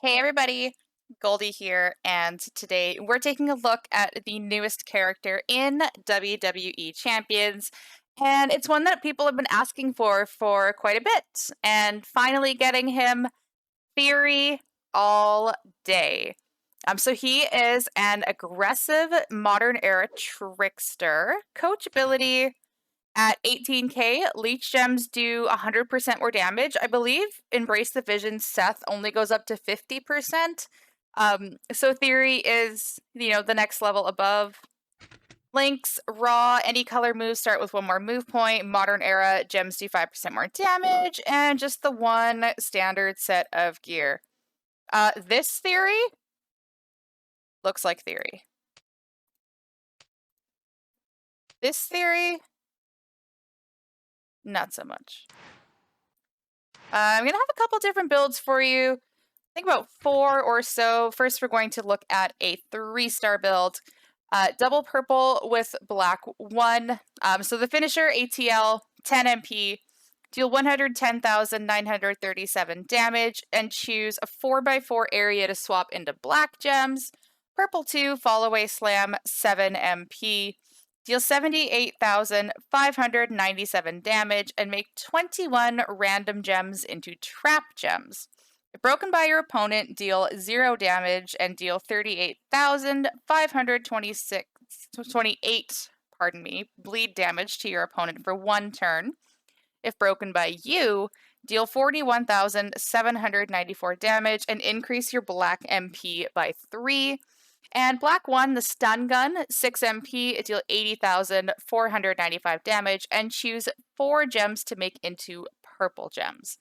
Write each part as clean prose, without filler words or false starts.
Hey everybody, Goldie here, and today we're taking a look at the newest character in WWE Champions, and it's one that people have been asking for quite a bit, and finally getting him, Theory all day. So he is an aggressive modern era trickster, coach ability at 18k, leech gems do 100% more damage. I believe Embrace the Vision Seth only goes up to 50%. So Theory is, the next level above. Links, raw, any color moves start with one more move point. Modern era, gems do 5% more damage, and just the one standard set of gear. This Theory looks like Theory. This Theory, not so much. I'm going to have a couple different builds for you. I think about 4 or so. First, we're going to look at a 3-star build. Double purple with black 1. So the finisher, ATL, 10 MP, deal 110,937 damage, and choose a 4x4 area to swap into black gems. Purple 2, fall away slam, 7 MP. Deal 78,597 damage and make 21 random gems into trap gems. If broken by your opponent, deal 0 damage and deal 38,528 bleed damage to your opponent for 1 turn. If broken by you, deal 41,794 damage and increase your black MP by 3. And black 1, the stun gun, 6 MP, deal 80,495 damage, and choose 4 gems to make into purple gems.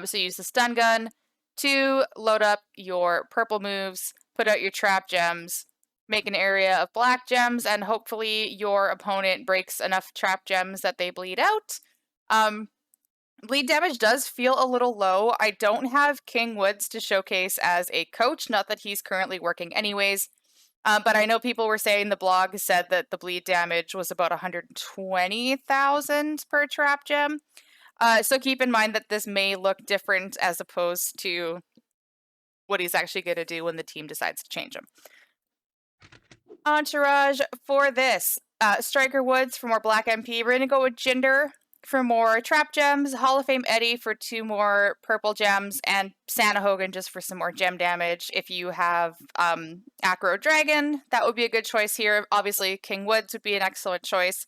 So use the stun gun to load up your purple moves, put out your trap gems, make an area of black gems, and hopefully your opponent breaks enough trap gems that they bleed out. Bleed damage does feel a little low. I don't have King Woods to showcase as a coach, not that he's currently working anyways. But I know people were saying the blog said that the bleed damage was about 120,000 per trap gem. So keep in mind that this may look different as opposed to what he's actually going to do when the team decides to change him. Entourage for this. Striker Woods for more black MP. We're going to go with Jinder for more trap gems, Hall of Fame Eddie for 2 more purple gems, and Santa Hogan just for some more gem damage. If you have Acro Dragon, that would be a good choice here. Obviously, King Woods would be an excellent choice.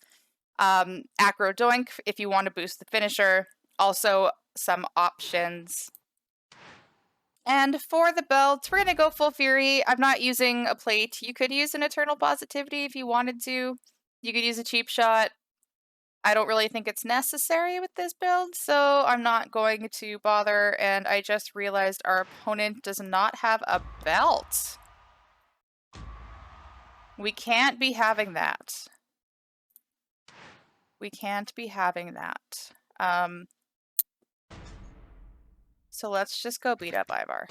Acro Doink if you want to boost the finisher. Also, some options. And for the belts, we're going to go full Fury. I'm not using a plate. You could use an Eternal Positivity if you wanted to. You could use a cheap shot. I don't really think it's necessary with this build, so I'm not going to bother, and I just realized our opponent does not have a belt. We can't be having that. We can't be having that. So let's just go beat up Ivar.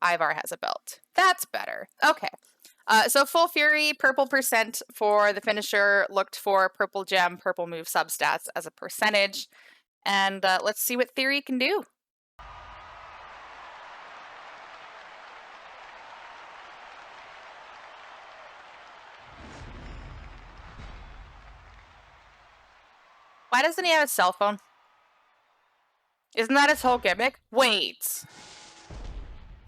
Ivar has a belt. That's better. Okay. So full Fury, purple percent for the finisher, looked for purple gem, purple move substats as a percentage. And let's see what Theory can do. Why doesn't he have a cell phone? Isn't that his whole gimmick? Wait.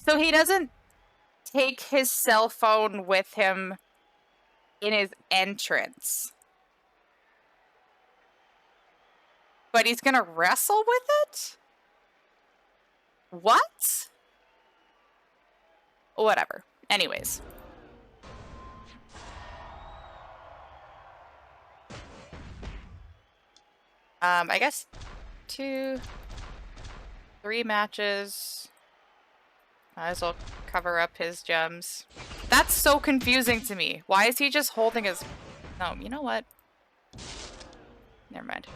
So he doesn't take his cell phone with him in his entrance. But he's gonna wrestle with it? What? Whatever. Anyways. I guess 2, 3 matches. Might as well cover up his gems. That's so confusing to me. Why is he just holding his... No, you know what? Never mind.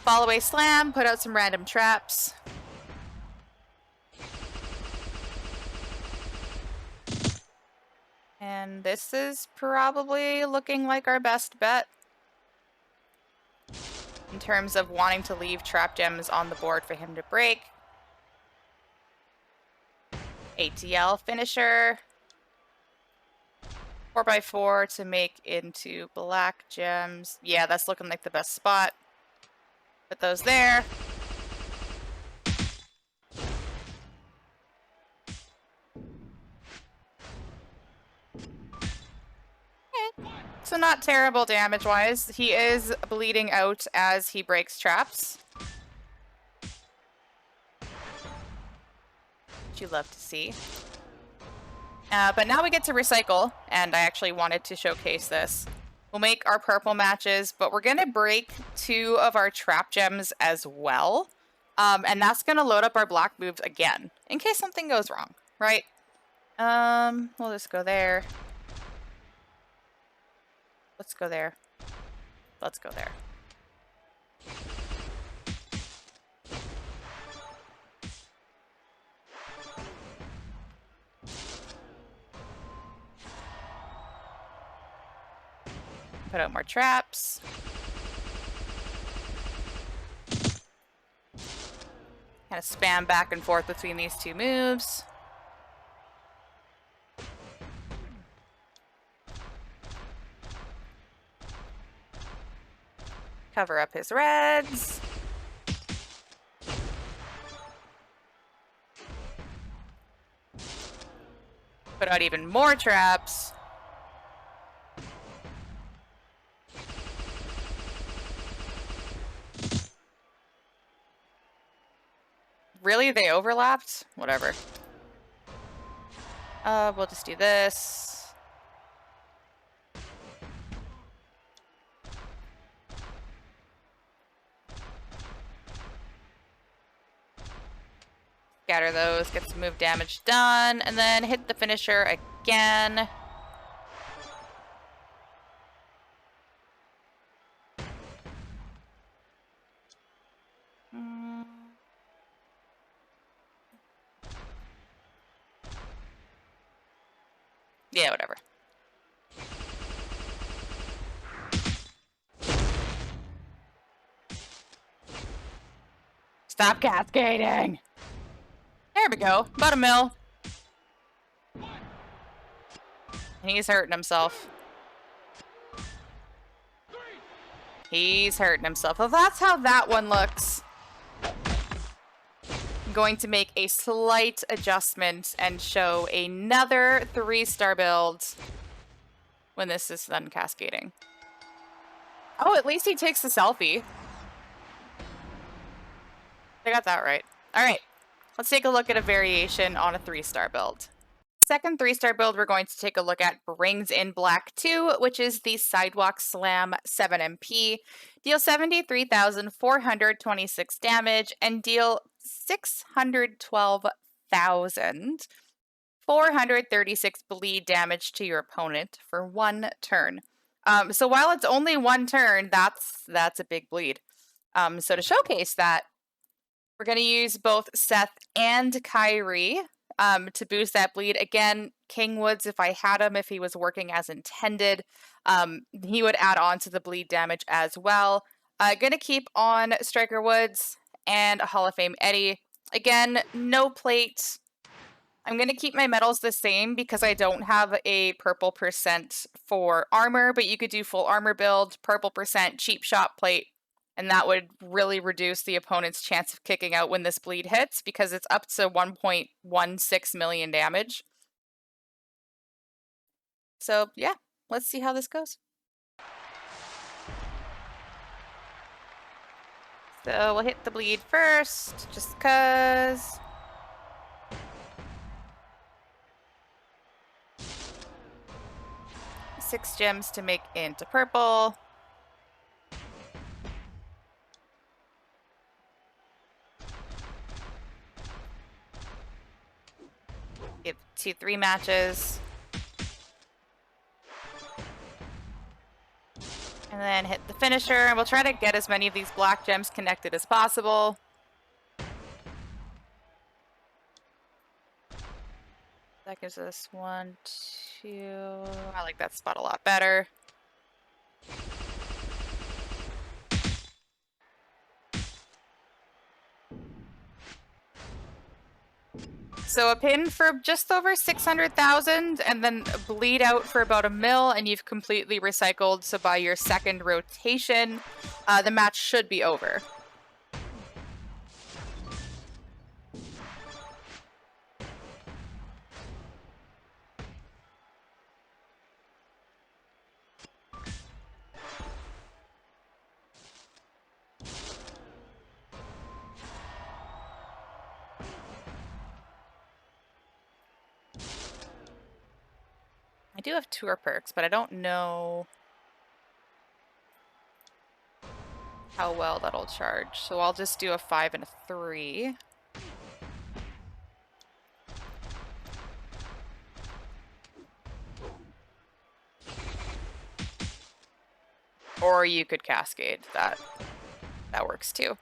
Fall away slam, put out some random traps. And this is probably looking like our best bet. in terms of wanting to leave trap gems on the board for him to break. ATL finisher. 4x4 to make into black gems. Yeah, that's looking like the best spot. Put those there. So not terrible damage-wise. He is bleeding out as he breaks traps. Which you love to see. But now we get to recycle, and I actually wanted to showcase this. We'll make our purple matches, but we're going to break 2 of our trap gems as well. And that's going to load up our black moves again, in case something goes wrong, right? We'll just go there. Let's go there. Let's go there. Put out more traps. Kind of spam back and forth between these 2 moves. Cover up his reds. Put out even more traps. Really? They overlapped? Whatever. We'll just do this. Scatter those, get some move damage done, and then hit the finisher again. Yeah, whatever. Stop cascading! There we go. About a mil. He's hurting himself. He's hurting himself. Well, that's how that one looks. I'm going to make a slight adjustment and show another 3-star build when this is done cascading. Oh, at least he takes the selfie. I got that right. All right. Let's take a look at a variation on a 3-star build. Second 3-star build we're going to take a look at brings in black 2, which is the Sidewalk Slam 7MP. Deal 73,426 damage and deal 612,436 bleed damage to your opponent for 1 turn. So while it's only 1 turn, that's a big bleed. So to showcase that, we're going to use both Seth and Kyrie to boost that bleed. Again, King Woods, if I had him, if he was working as intended, he would add on to the bleed damage as well. Going to keep on Striker Woods and a Hall of Fame Eddie. Again, no plate. I'm going to keep my metals the same because I don't have a purple percent for armor, but you could do full armor build, purple percent, cheap shot plate, and that would really reduce the opponent's chance of kicking out when this bleed hits because it's up to 1.16 million damage. So yeah, let's see how this goes. So we'll hit the bleed first, just cause. Six gems to make into purple. Give 2-3 matches. And then hit the finisher, and we'll try to get as many of these black gems connected as possible. That gives us 1, 2. I like that spot a lot better. So a pin for just over 600,000 and then bleed out for about $1 million, and you've completely recycled. So by your second rotation, the match should be over. I do have tour perks, but I don't know how well that'll charge. So I'll just do a 5 and a 3. Or you could cascade. That works too.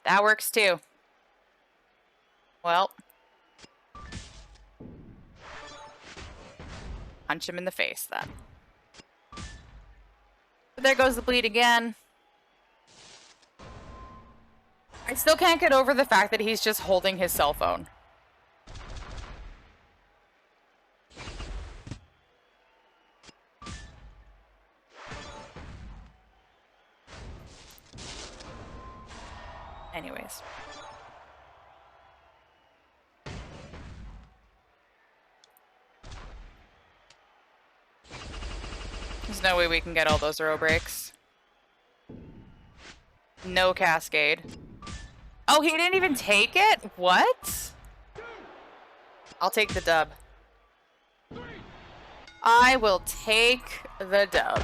That works too. Well, punch him in the face then. But there goes the bleed again. I still can't get over the fact that he's just holding his cell phone. Anyways. There's no way we can get all those row breaks. No cascade. Oh, he didn't even take it? What? I'll take the dub. I will take the dub.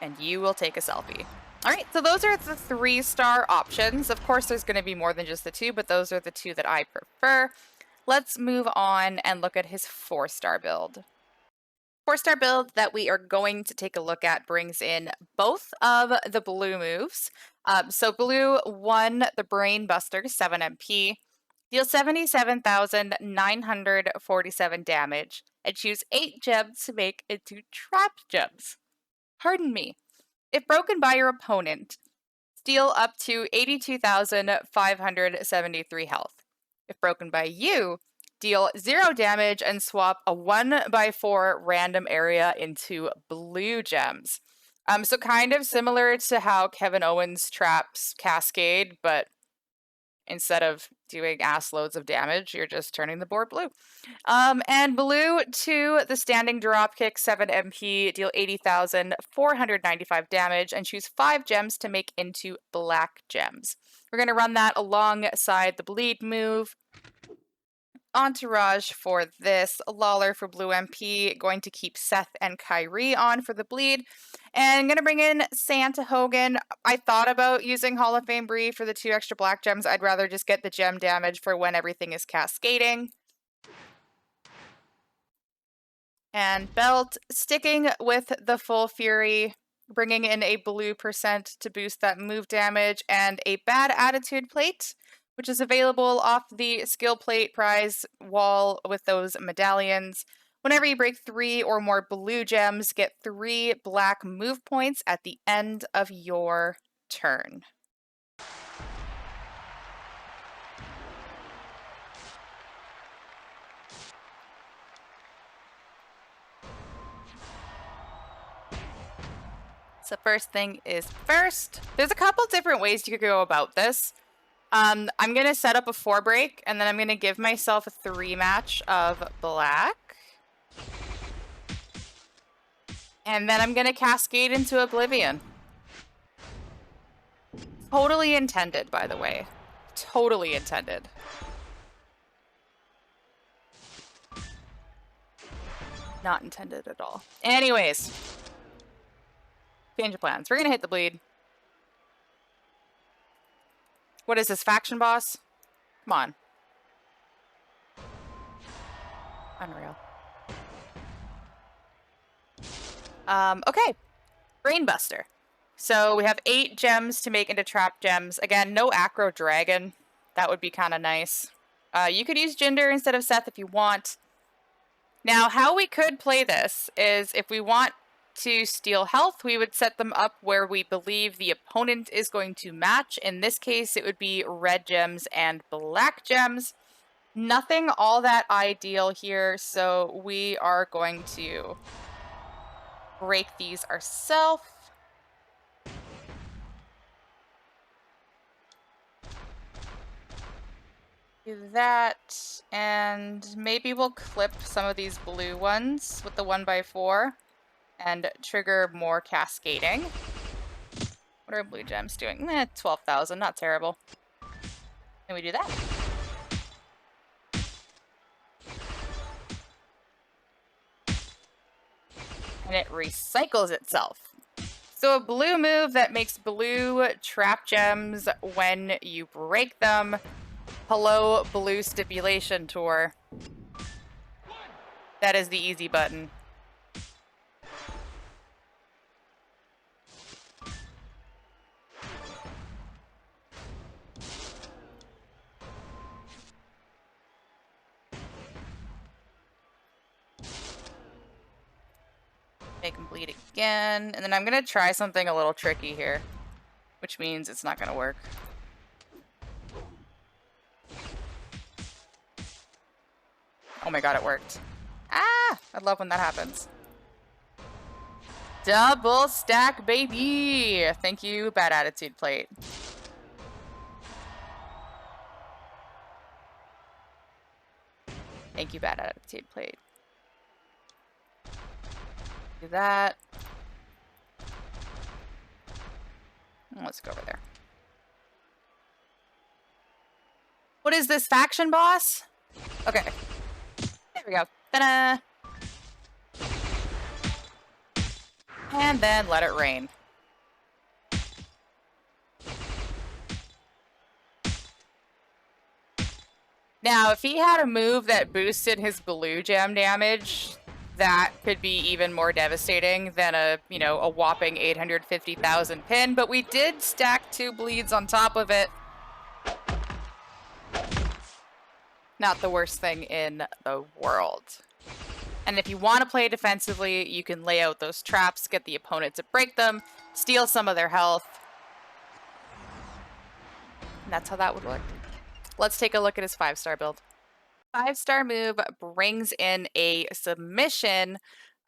And you will take a selfie. All right, so those are the 3-star options. Of course, there's going to be more than just the 2, but those are the 2 that I prefer. Let's move on and look at his 4-star build. 4-star build that we are going to take a look at brings in both of the blue moves. So blue 1, the Brain Buster, 7 MP, deals 77,947 damage, and choose 8 gems to make into trapped gems. Pardon me. If broken by your opponent, steal up to 82,573 health. If broken by you, deal 0 damage and swap a 1x4 random area into blue gems. So kind of similar to how Kevin Owens traps Cascade, but instead of doing ass loads of damage, you're just turning the board blue. And blue 2, the Standing Drop Kick, 7 MP, deal 80,495 damage, and choose 5 gems to make into black gems. We're going to run that alongside the bleed move. Entourage for this, Lawler for blue MP, going to keep Seth and Kyrie on for the bleed, and I'm going to bring in Santa Hogan. I thought about using Hall of Fame Bree for the 2 extra black gems. I'd rather just get the gem damage for when everything is cascading. And Belt, sticking with the Full Fury, bringing in a blue % to boost that move damage, and a Bad Attitude plate, which is available off the skill plate prize wall with those medallions. Whenever you break 3 or more blue gems, get 3 black move points at the end of your turn. So first thing is first. There's a couple different ways you could go about this. I'm going to set up a 4 break, and then I'm going to give myself a 3 match of black. And then I'm going to cascade into Oblivion. Totally intended, by the way. Totally intended. Not intended at all. Anyways. Change of plans. We're going to hit the bleed. What is this, faction boss? Come on. Unreal. Okay. Brainbuster. So we have 8 gems to make into trap gems. Again, no Acro Dragon. That would be kind of nice. You could use Jinder instead of Seth if you want. Now, how we could play this is if we want to steal health, we would set them up where we believe the opponent is going to match. In this case, it would be red gems and black gems. Nothing all that ideal here, so we are going to break these ourselves. Do that, and maybe we'll clip some of these blue ones with the 1x4 and trigger more cascading. What are blue gems doing? 12,000, not terrible. Can we do that? And it recycles itself. So a blue move that makes blue trap gems when you break them. Hello, blue stipulation tour. That is the easy button. Make him bleed again. And then I'm going to try something a little tricky here, which means it's not going to work. Oh my god, it worked. Ah! I love when that happens. Double stack, baby! Thank you, Bad Attitude Plate. Thank you, Bad Attitude Plate. Do that. Let's go over there. What is this, faction boss? Okay. There we go. Ta-da! And then let it rain. Now, if he had a move that boosted his blue gem damage, that could be even more devastating than a whopping 850,000 pin, but we did stack 2 bleeds on top of it. Not the worst thing in the world. And if you want to play defensively, you can lay out those traps, get the opponent to break them, steal some of their health. And that's how that would work. Let's take a look at his 5-star build. 5-star move brings in a submission,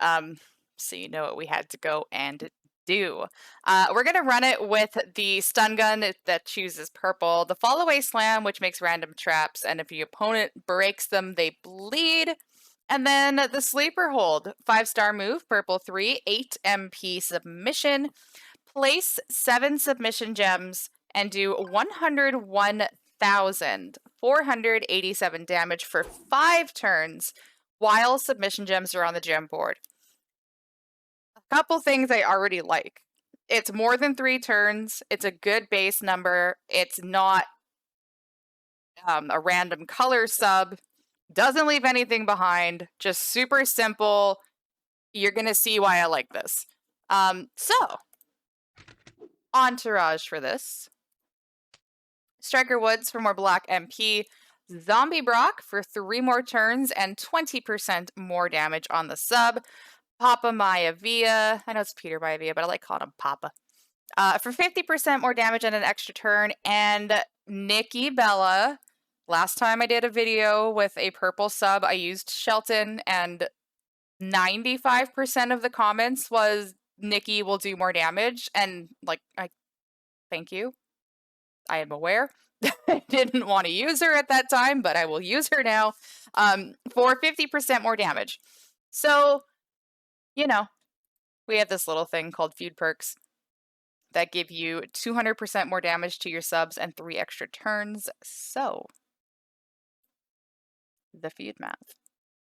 so you know what we had to go and do. We're going to run it with the stun gun that chooses purple, the fall away slam, which makes random traps, and if the opponent breaks them, they bleed. And then the sleeper hold, 5-star move, purple 3, 8 MP submission, place 7 submission gems, and do 101,487 damage for 5 turns while submission gems are on the gem board. A couple things I already like. It's more than 3 turns. It's a good base number. It's not a random color sub. Doesn't leave anything behind. Just super simple. You're going to see why I like this. So, entourage for this. Striker Woods for more black MP. Zombie Brock for 3 more turns and 20% more damage on the sub. Papa Maivia. I know it's Peter Maivia, but I like calling him Papa. For 50% more damage and an extra turn. And Nikki Bella. Last time I did a video with a purple sub, I used Shelton, and 95% of the comments was Nikki will do more damage. And I thank you. I am aware. I didn't want to use her at that time, but I will use her now for 50% more damage. So, we have this little thing called feud perks that give you 200% more damage to your subs and 3 extra turns. So, the feud math.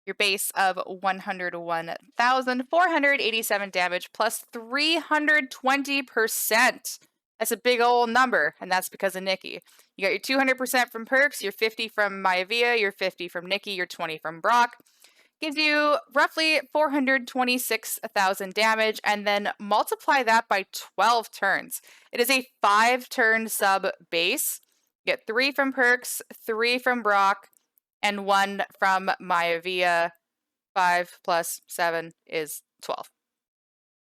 Your base of 101,487 damage plus 320%. That's a big old number, and that's because of Nikki. You got your 200% from perks, your 50 from Maivia, your 50 from Nikki, your 20 from Brock. Gives you roughly 426,000 damage, and then multiply that by 12 turns. It is a 5-turn sub base. You get 3 from perks, 3 from Brock, and 1 from Maivia. 5 plus 7 is 12,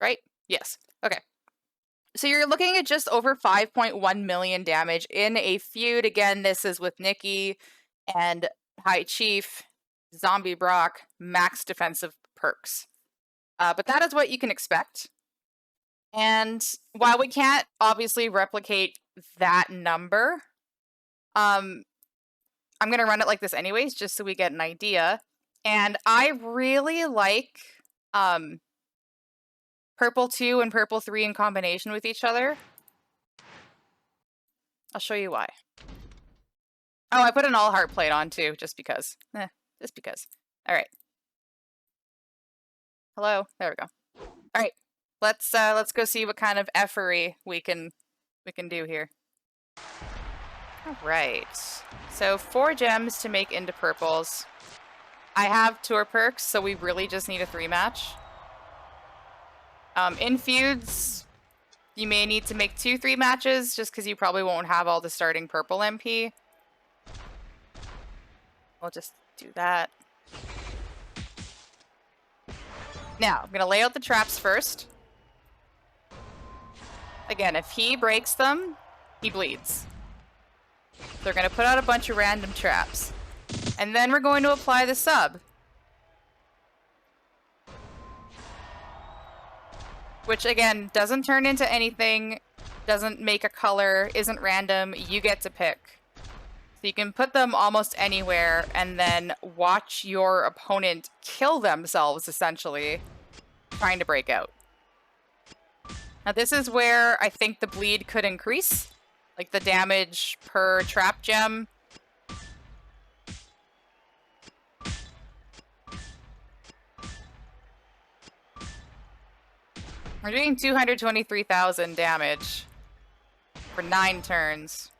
right? Yes. Okay. So you're looking at just over 5.1 million damage in a feud. Again, this is with Nikki and High Chief, Zombie Brock, max defensive perks. But that is what you can expect. And while we can't obviously replicate that number, I'm going to run it like this anyways, just so we get an idea. And I really like Purple 2 and Purple 3 in combination with each other. I'll show you why. Oh, I put an all heart plate on too, just because. Just because. All right. Hello. There we go. All right. Let's go see what kind of effery we can do here. All right. So 4 gems to make into purples. I have tour perks, so we really just need a 3 match. In feuds, you may need to make 2 3 matches just because you probably won't have all the starting purple MP. We'll just do that. Now, I'm going to lay out the traps first. Again, if he breaks them, he bleeds. They're going to put out a bunch of random traps. And then we're going to apply the sub. Which, again, doesn't turn into anything, doesn't make a color, isn't random. You get to pick. So you can put them almost anywhere and then watch your opponent kill themselves, essentially, trying to break out. Now this is where I think the bleed could increase, like the damage per trap gem. We're doing 223,000 damage for 9 turns.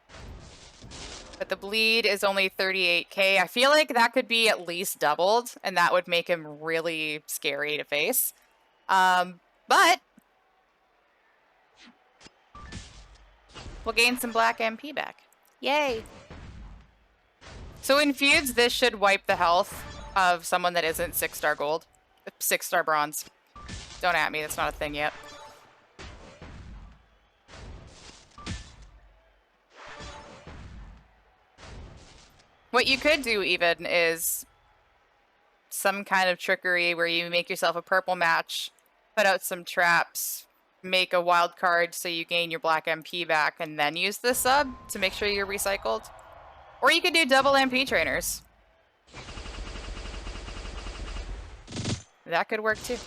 But the bleed is only 38k. I feel like that could be at least doubled, and that would make him really scary to face. But we'll gain some black MP back. Yay! So in feuds, this should wipe the health of someone that isn't 6-star gold. 6-star bronze. Don't at me, that's not a thing yet. What you could do even is some kind of trickery where you make yourself a purple match, put out some traps, make a wild card so you gain your black MP back, and then use the sub to make sure you're recycled. Or you could do double MP trainers. That could work too.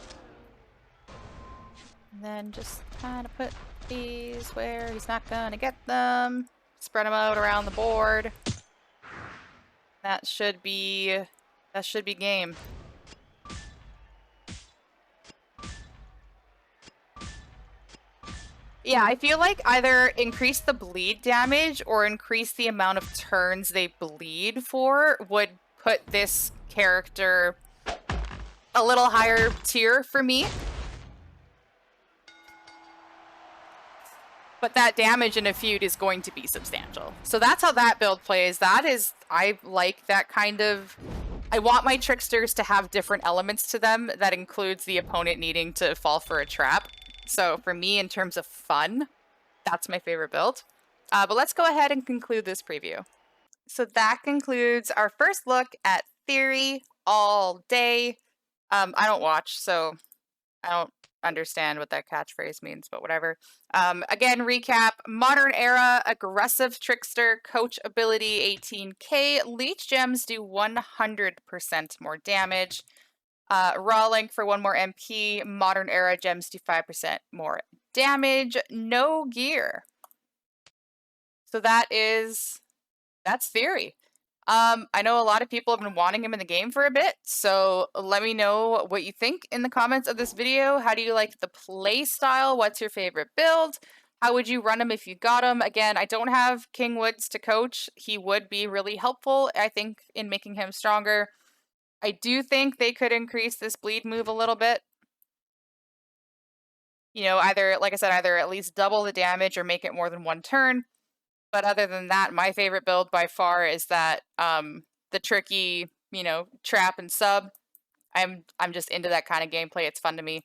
And then just kind of put these where he's not gonna get them. Spread them out around the board. That should be game. Yeah, I feel like either increase the bleed damage or increase the amount of turns they bleed for would put this character a little higher tier for me. But that damage in a feud is going to be substantial. So that's how that build plays. I like that kind of... I want my tricksters to have different elements to them that includes the opponent needing to fall for a trap. So for me, in terms of fun, that's my favorite build. But let's go ahead and conclude this preview. So that concludes our first look at Theory all day. I don't watch, so I don't understand what that catchphrase means, but whatever. Again, recap: modern era, aggressive trickster, coach ability 18k, leech gems do 100% more damage, raw link for 1 more MP, modern era gems do 5% more damage, no gear. So that's Theory. I know a lot of people have been wanting him in the game for a bit, so let me know what you think in the comments of this video. How do you like the play style? What's your favorite build? How would you run him if you got him? Again, I don't have King Woods to coach. He would be really helpful, I think, in making him stronger. I do think they could increase this bleed move a little bit. You know, either, like I said, either at least double the damage or make it more than 1 turn. But other than that, my favorite build by far is that the tricky, you know, trap and sub. I'm just into that kind of gameplay. It's fun to me.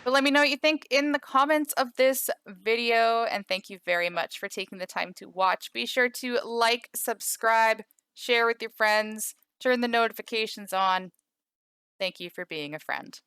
But let me know what you think in the comments of this video, and thank you very much for taking the time to watch. Be sure to like, subscribe, share with your friends, turn the notifications on. Thank you for being a friend.